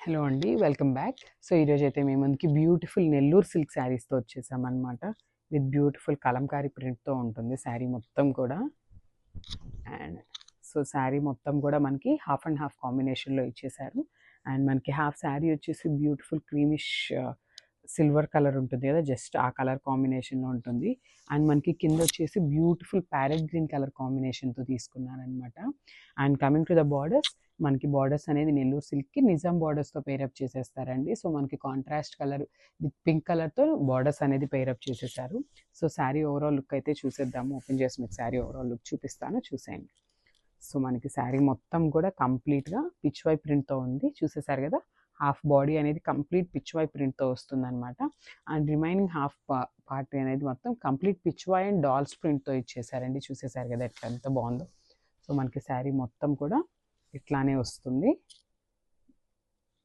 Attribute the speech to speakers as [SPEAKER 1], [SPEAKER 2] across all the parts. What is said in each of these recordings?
[SPEAKER 1] Hello అండి. Welcome back. So, ఈరోజైతే మీ ముందుకి బ్యూటిఫుల్ నెల్లూరు సిల్క్ శారీస్‌తో వచ్చేసామనమాట. విత్ బ్యూటిఫుల్ కలంకారీ ప్రింట్‌తో ఉంటుంది శారీ మొత్తం కూడా. అండ్ శారీ మొత్తం కూడా మనకి హాఫ్ అండ్ హాఫ్ కాంబినేషన్‌లో ఇచ్చేశారు. అండ్ మనకి హాఫ్ శారీ వచ్చేసి బ్యూటిఫుల్ క్రీమిష్ సిల్వర్ కలర్ ఉంటుంది కదా! జస్ట్ ఆ కలర్ కాంబినేషన్‌లో ఉంటుంది. అండ్ మనకి కింద వచ్చేసి బ్యూటిఫుల్ ప్యారెట్ గ్రీన్ కలర్ కాంబినేషన్‌తో తీసుకున్నారనమాట. And coming to the borders, మనకి బార్డర్స్ అనేది నెల్లూరు సిల్క్‌కి నిజాం బార్డర్స్‌తో పేరప్ చేసేస్తారండి. సో, మనకి కాంట్రాస్ట్ కలర్ విత్ పింక్ కలర్‌తో బార్డర్స్ అనేది పేరప్ చేసేసారు. సో, శారీ ఓవరాల్ లుక్ అయితే చూసేద్దాము. ఓపెన్ చేసి మీకు శారీ ఓవరాల్ లుక్ చూపిస్తాను, చూసేయండి. సో, మనకి శారీ మొత్తం కూడా కంప్లీట్‌గా పిచ్ వై ప్రింట్‌తో ఉంది. చూసేసారు కదా! హాఫ్ బాడీ అనేది కంప్లీట్ పిచ్ వై ప్రింట్‌తో వస్తుందనమాట. అండ్ రిమైనింగ్ హాఫ్ పార్ట్ అనేది మొత్తం complete Pichwai and dolls ప్రింట్‌తో ఇచ్చేసారండి. చూసేసారు కదా ఎట్లా ఎంత బాగుందో. సో, మనకి శారీ మొత్తం కూడా ఇట్లానే వస్తుంది.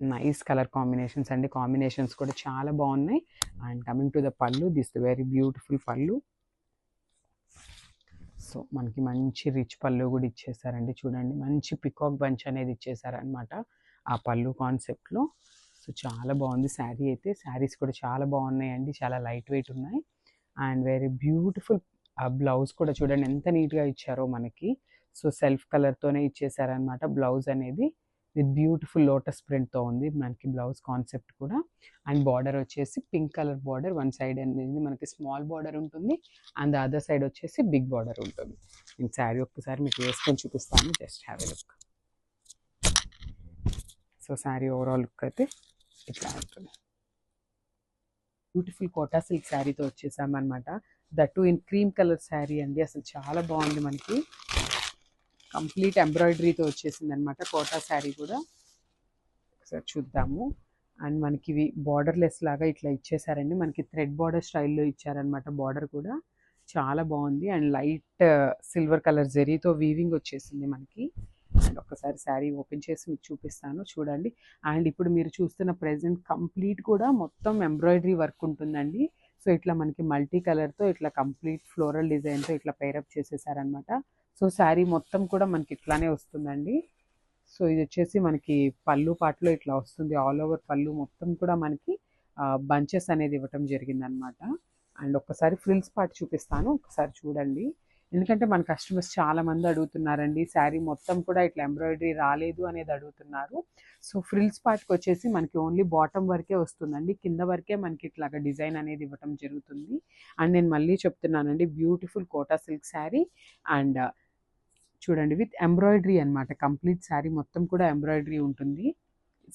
[SPEAKER 1] నైస్ కలర్ కాంబినేషన్స్ అండి. కాంబినేషన్స్ కూడా చాలా బాగున్నాయి. అండ్ కమింగ్ టు ద పళ్ళు, దిస్ వెరీ బ్యూటిఫుల్ పళ్ళు. సో, మనకి మంచి రిచ్ పళ్ళు కూడా ఇచ్చేసారండి. చూడండి, మంచి పికాక్ బంచ్ అనేది ఇచ్చేసారనమాట ఆ పళ్ళు కాన్సెప్ట్లో. సో, చాలా బాగుంది శారీ అయితే. శారీస్ కూడా చాలా బాగున్నాయండి, చాలా లైట్ వెయిట్ ఉన్నాయి. అండ్ వెరీ బ్యూటిఫుల్ బ్లౌజ్ కూడా చూడండి ఎంత నీట్గా ఇచ్చారో మనకి. సో, సెల్ఫ్ కలర్తోనే ఇచ్చేసారనమాట బ్లౌజ్ అనేది. విత్ బ్యూటిఫుల్ లోటస్ ప్రింట్తో ఉంది మనకి బ్లౌజ్ కాన్సెప్ట్ కూడా. అండ్ బార్డర్ వచ్చేసి pink colour border, one side అనేది మనకి స్మాల్ బార్డర్ ఉంటుంది. అండ్ ద అదర్ సైడ్ వచ్చేసి బిగ్ బార్డర్ ఉంటుంది. నేను శారీ ఒక్కసారి మీకు వేసుకొని చూపిస్తాను, just have a look. So, sari overall look అయితే ఇట్లా ఉంటుంది. బ్యూటిఫుల్ కోటా సిల్క్ శారీతో వచ్చేసామన్నమాట. That too in cream colour sari అండి. అసలు చాలా బాగుంది మనకి. కంప్లీట్ ఎంబ్రాయిడరీతో వచ్చేసింది అనమాట కోటా శారీ కూడా. ఒకసారి చూద్దాము. అండ్ మనకి ఇవి బార్డర్లెస్ లాగా ఇట్లా ఇచ్చేసారండి. మనకి థ్రెడ్ బార్డర్ స్టైల్లో ఇచ్చారనమాట బార్డర్ కూడా. చాలా బాగుంది. అండ్ లైట్ సిల్వర్ కలర్ జెరీతో వీవింగ్ వచ్చేసింది మనకి. అండ్ ఒక్కసారి శారీ ఓపెన్ చేసి మీకు చూపిస్తాను, చూడండి. అండ్ ఇప్పుడు మీరు చూస్తున్న ప్రెజెంట్ కంప్లీట్ కూడా మొత్తం ఎంబ్రాయిడరీ వర్క్ ఉంటుందండి. సో, ఇట్లా మనకి మల్టీ కలర్తో ఇట్లా కంప్లీట్ ఫ్లోరల్ డిజైన్తో ఇట్లా పేరప్ చేసేసారనమాట. సో, శారీ మొత్తం కూడా మనకి ఇట్లానే వస్తుందండి. సో, ఇది వచ్చేసి మనకి పళ్ళు పాటలో ఇట్లా వస్తుంది. ఆల్ ఓవర్ పళ్ళు మొత్తం కూడా మనకి బంచెస్ అనేది ఇవ్వటం జరిగిందనమాట. అండ్ ఒక్కసారి ఫ్రిల్స్ పార్ట్ చూపిస్తాను, ఒకసారి చూడండి. ఎందుకంటే మన కస్టమర్స్ చాలా మంది అడుగుతున్నారండి, శారీ మొత్తం కూడా ఇట్లా ఎంబ్రాయిడరీ రాలేదు అనేది అడుగుతున్నారు. సో, ఫ్రిల్స్ పార్ట్కి వచ్చేసి మనకి ఓన్లీ బాటమ్ వరకే వస్తుందండి, కింద వరకే మనకి ఇట్లాగా డిజైన్ అనేది ఇవ్వటం జరుగుతుంది. అండ్ నేను మళ్ళీ చెప్తున్నానండి, beautiful Kota silk sari. And చూడండి, విత్ ఎంబ్రాయిడరీ అనమాట. కంప్లీట్ శారీ మొత్తం కూడా ఎంబ్రాయిడరీ ఉంటుంది.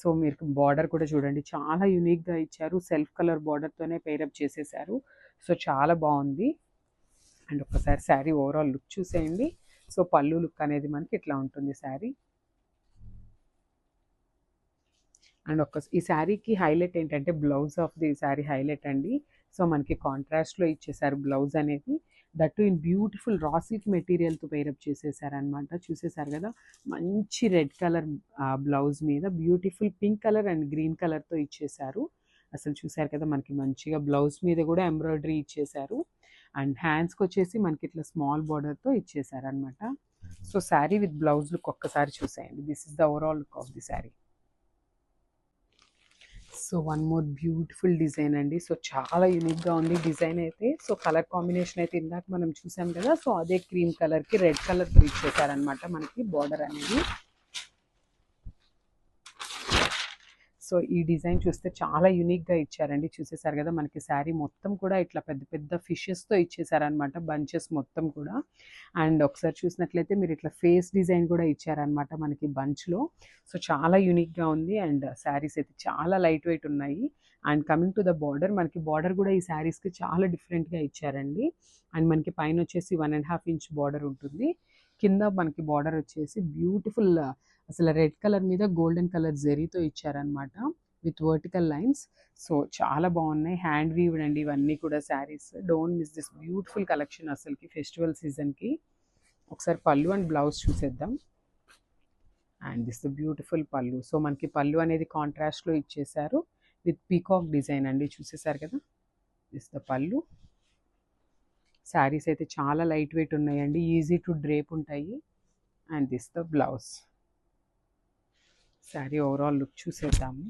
[SPEAKER 1] సో, మీరు బార్డర్ కూడా చూడండి, చాలా యూనిక్గా ఇచ్చారు. సెల్ఫ్ కలర్ బార్డర్తోనే పేరప్ చేసేసారు. సో, చాలా బాగుంది. అండ్ ఒక్కసారి శారీ ఓవరాల్ లుక్ చూసేయండి. సో, పళ్ళు లుక్ అనేది మనకి ఇట్లా ఉంటుంది శారీ. అండ్ ఈ శారీకి హైలైట్ ఏంటంటే blouse of the sari highlight అండి. సో, మనకి కాంట్రాస్ట్లో ఇచ్చేసారు బ్లౌజ్ అనేది. That in beautiful raw silk మెటీరియల్తో పేరప్ చేసేసారనమాట. చూసేసారు కదా, మంచి రెడ్ కలర్ బ్లౌజ్ మీద beautiful pink colour and green కలర్తో ఇచ్చేసారు. అసలు చూసారు కదా, మనకి మంచిగా బ్లౌజ్ మీద కూడా ఎంబ్రాయిడరీ ఇచ్చేసారు. అండ్ హ్యాండ్స్కి వచ్చేసి మనకి ఇట్లా స్మాల్ బార్డర్తో ఇచ్చేసారనమాట. So, sari with blouse look ఒక్కసారి చూసేయండి. This is the overall look of the sari. So, one more beautiful design అండి. సో, చాలా యూనిక్గా ఉంది డిజైన్ అయితే. సో, కలర్ కాంబినేషన్ అయితే ఇందాక మనం చూసాం కదా, సో అదే క్రీమ్ కలర్కి రెడ్ కలర్ ఇచ్చేసారనమాట మనకి బార్డర్ అనేది. సో, ఈ డిజైన్ చూస్తే చాలా యూనిక్గా ఇచ్చారండి. చూసేసారు కదా, మనకి శారీ మొత్తం కూడా ఇట్లా పెద్ద పెద్ద ఫిషెస్తో ఇచ్చేసారనమాట, బంచెస్ మొత్తం కూడా. అండ్ ఒకసారి చూసినట్లయితే మీరు ఇట్లా ఫేస్ డిజైన్ కూడా ఇచ్చారనమాట మనకి బంచ్లో. సో, చాలా యూనిక్గా ఉంది. అండ్ శారీస్ అయితే చాలా లైట్ వెయిట్ ఉన్నాయి. And coming to the border, మనకి బార్డర్ కూడా ఈ శారీస్కి చాలా డిఫరెంట్గా ఇచ్చారండి. అండ్ మనకి పైన వచ్చేసి 1.5 ఇంచ్ బార్డర్ ఉంటుంది. కింద మనకి బార్డర్ వచ్చేసి బ్యూటిఫుల్ అసలు రెడ్ కలర్ మీద గోల్డెన్ కలర్ జెరీతో ఇచ్చారనమాట, విత్ వర్టికల్ లైన్స్. సో, చాలా బాగున్నాయి. హ్యాండ్ వీవ్డ్ అండి ఇవన్నీ కూడా saris. Don't miss this beautiful collection అసలుకి ఫెస్టివల్ సీజన్కి. ఒకసారి పళ్ళు అండ్ బ్లౌజ్ చూసేద్దాం. అండ్ దిస్ ద బ్యూటిఫుల్ పళ్ళు. సో, మనకి పళ్ళు అనేది కాంట్రాస్ట్లో ఇచ్చేసారు విత్ పీకాక్ డిజైన్ అండి. చూసేసారు కదా, దిస్ ద పళ్ళు. శారీస్ అయితే చాలా లైట్ వెయిట్ ఉన్నాయండి, ఈజీ టు డ్రేప్ ఉంటాయి. And this the blouse. Sari overall look చూసేద్దాము.